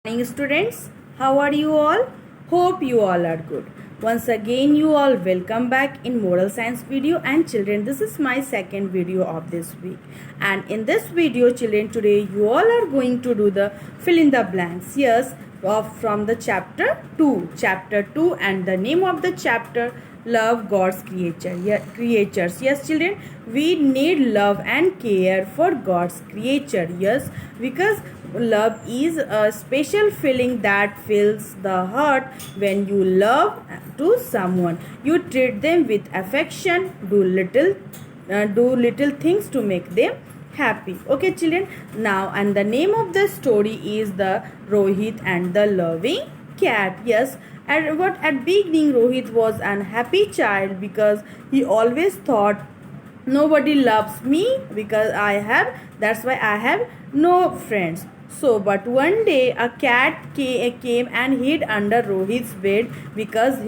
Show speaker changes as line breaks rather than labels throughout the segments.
Morning students, how are you all? Hope you all are good. Once again you all welcome back in moral science video, and children, this is my second video of this week, and in this video children, today you all are going to do the fill in the blanks. Yes, from the chapter 2, and the name of the chapter, love God's creatures. Yes children, we need love and care for God's creature. Yes, because love is a special feeling that fills the heart. When you love to someone, you treat them with affection, do little things to make them happy. Okay children, now, and the name of the story is the Rohit and the loving cat. Yes, at beginning Rohit was an happy child because he always thought nobody loves me because that's why I have no friends. So, but one day a cat came and hid under Rohit's bed because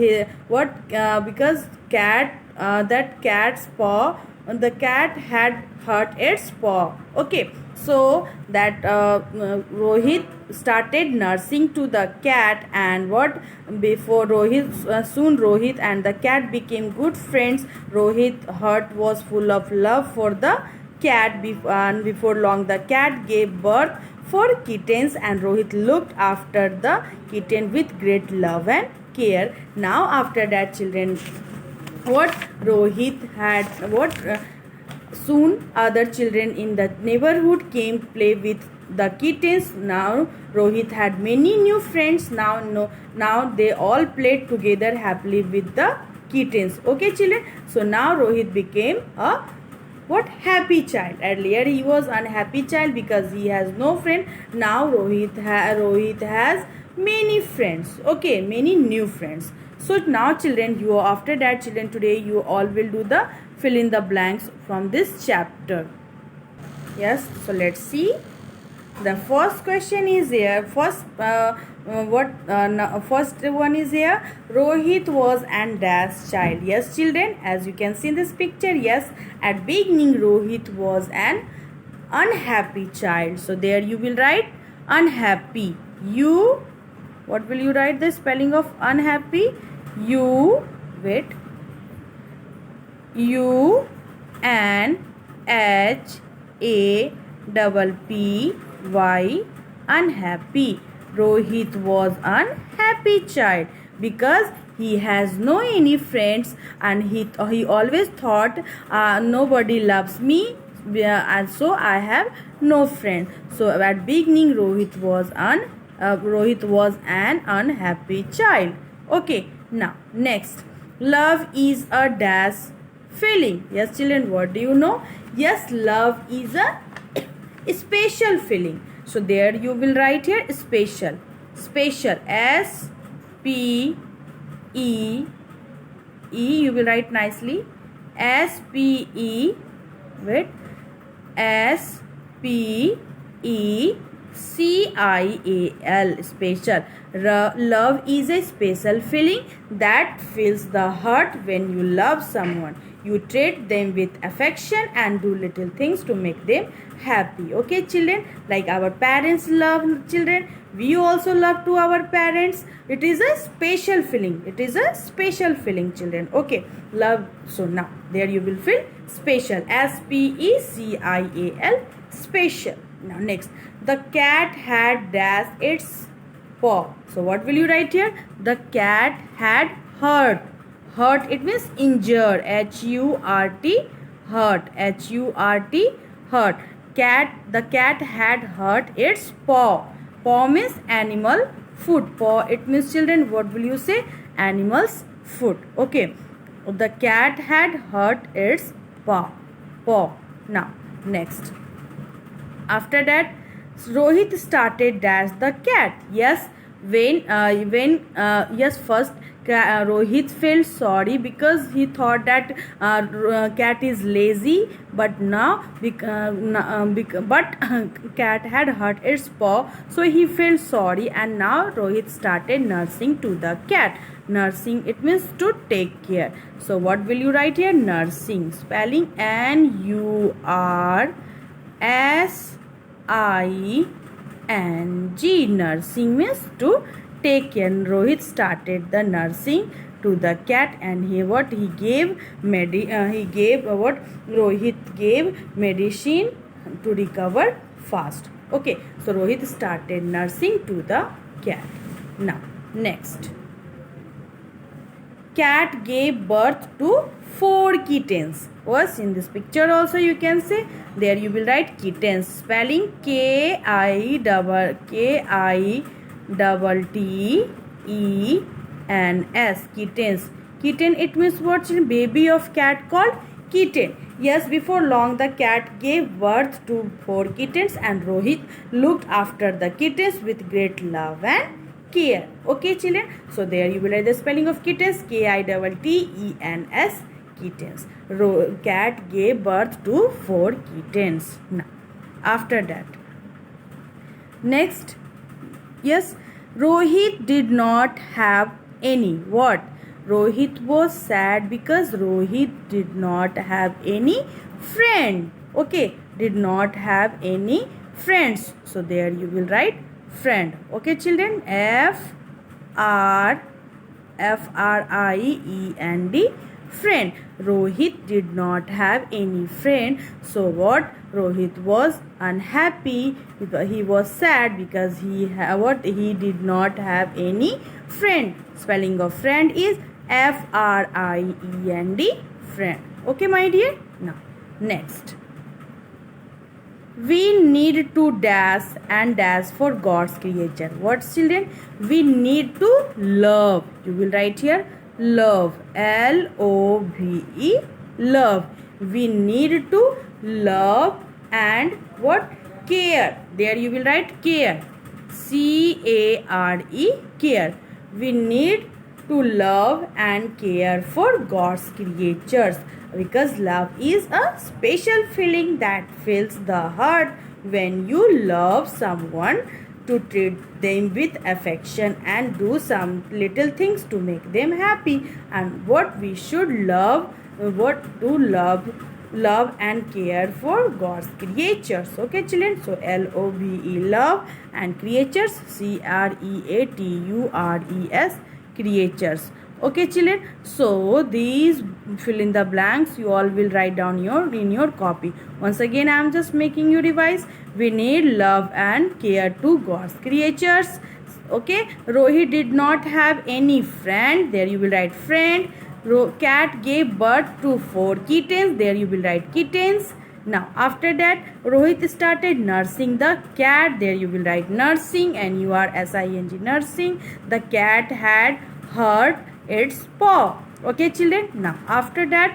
that cat's paw, the cat had hurt its paw. Okay, so that Rohit started nursing to the cat, and soon Rohit and the cat became good friends. Rohit's heart was full of love for the cat, and before long the cat gave birth for kittens, and Rohit looked after the kitten with great love and care. Now after that children, soon other children in the neighborhood came play with the kittens. Now Rohit had many new friends. Now they all played together happily with the kittens. Okay children, so now Rohit became a happy child. Earlier he was unhappy child because he has no friend. Now Rohit has many friends. Okay, many new friends. So now children, today you all will do the fill in the blanks from this chapter. Yes, so let's see. The first question is here. First one is here. Rohit was an dash child. Yes children, as you can see in this picture. Yes, at beginning Rohit was an unhappy child. So there you will write unhappy. What will you write the spelling of unhappy? U N H A P P unhappy. Rohit was unhappy child because he has no any friends, and he always thought nobody loves me, and so I have no friend. So at beginning Rohit was an unhappy child. Okay, now next, love is a dash feeling. Yes children, what do you know? Yes, love is a special feeling. So there you will write here special S P E you will write nicely S P E CIAL, special. Love is a special feeling that fills the heart. When you love someone, you treat them with affection and do little things to make them happy. Okay children, like our parents love children, we also love to our parents. It is a special feeling. Children. Okay, love. So now there you will fill special SPECIAL, special. Now next, the cat had dashed its paw. So what will you write here? The cat had hurt. Hurt, it means injured. HURT, hurt. Hurt. The cat had hurt its paw. Paw means animal foot. Paw, it means children, what will you say? Animal's foot. Okay. The cat had hurt its paw. Now next, after that Rohit started dash the cat. Yes, first Rohit felt sorry because he thought that cat is lazy, but cat had hurt its paw, so he felt sorry, and now Rohit started nursing to the cat. Nursing, it means to take care. So what will you write here? Nursing, spelling NURSING. N-G. Nursing means to take care. Rohit started the nursing to the cat, and he gave Rohit gave medicine to recover fast. Okay, so Rohit started nursing to the cat. Now next, cat gave birth to 4 kittens. Was in this picture also you can say. There you will write kittens, spelling K-I-T-T-E-N-S, kittens. Kitten, it means what? Baby of cat called kitten. Yes, before long the cat gave birth to 4 kittens, and Rohit looked after the kittens with great love and care. Okay children, so there you will write the spelling of kittens, K-I-T-T-E-N-S, kittens. Cat gave birth to 4 kittens. Now after that, next, yes, Rohit did not have any. What? Rohit was sad because Rohit did not have any friend. Okay, did not have any friends. So there you will write friend. Okay children, F-R-I-E-N-D, friend. Rohit did not have any friend. So what? Rohit was unhappy because he was sad because he did not have any friend. Spelling of friend is F-R-I-E-N-D, friend. Okay my dear. Now next, we need to dash and dash for God's creature. What children? We need to love. You will write here love, L-O-V-E, love. We need to love and what? Care. There you will write care, C-A-R-E, care. We need to love and care for God's creatures, because love is a special feeling that fills the heart when you love someone, to treat them with affection and do some little things to make them happy. And what we should love, love and care for God's creatures. Okay children, so L-O-V-E, love, and creatures, C-R-E-A-T-U-R-E-S, creatures. Okay children, so these fill in the blanks you all will write down in your copy. Once again I am just making you revise. We need love and care to God's creatures. Okay, Rohit did not have any friend. There you will write friend. Cat gave birth to 4 kittens. There you will write kittens. Now after that, Rohit started nursing the cat. There you will write nursing, N-U-R-S-I-N-G, nursing. The cat had hurt its paw. Okay children. Now after that,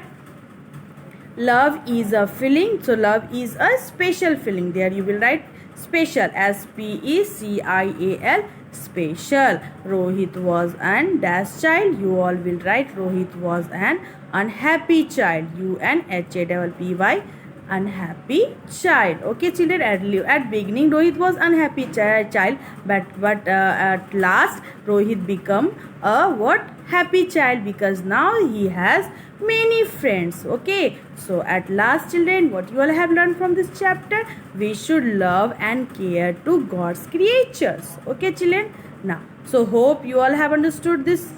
love is a feeling. So love is a special feeling. There you will write special, S-P-E-C-I-A-L, special. Rohit was an dash child. You all will write Rohit was an unhappy child, U-N-H-A-P-P-Y, unhappy child. Okay children, at beginning Rohit was unhappy child, but at last Rohit become a what? Happy child, because now he has many friends. Okay, so at last children, what you all have learned from this chapter? We should love and care to God's creatures. Okay children. Now, so hope you all have understood this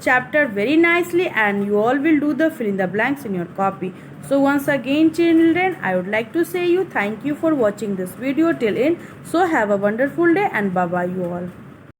chapter very nicely, and you all will do the fill in the blanks in your copy. So once again children, I would like to say you thank you for watching this video till end. So have a wonderful day, and bye bye you all.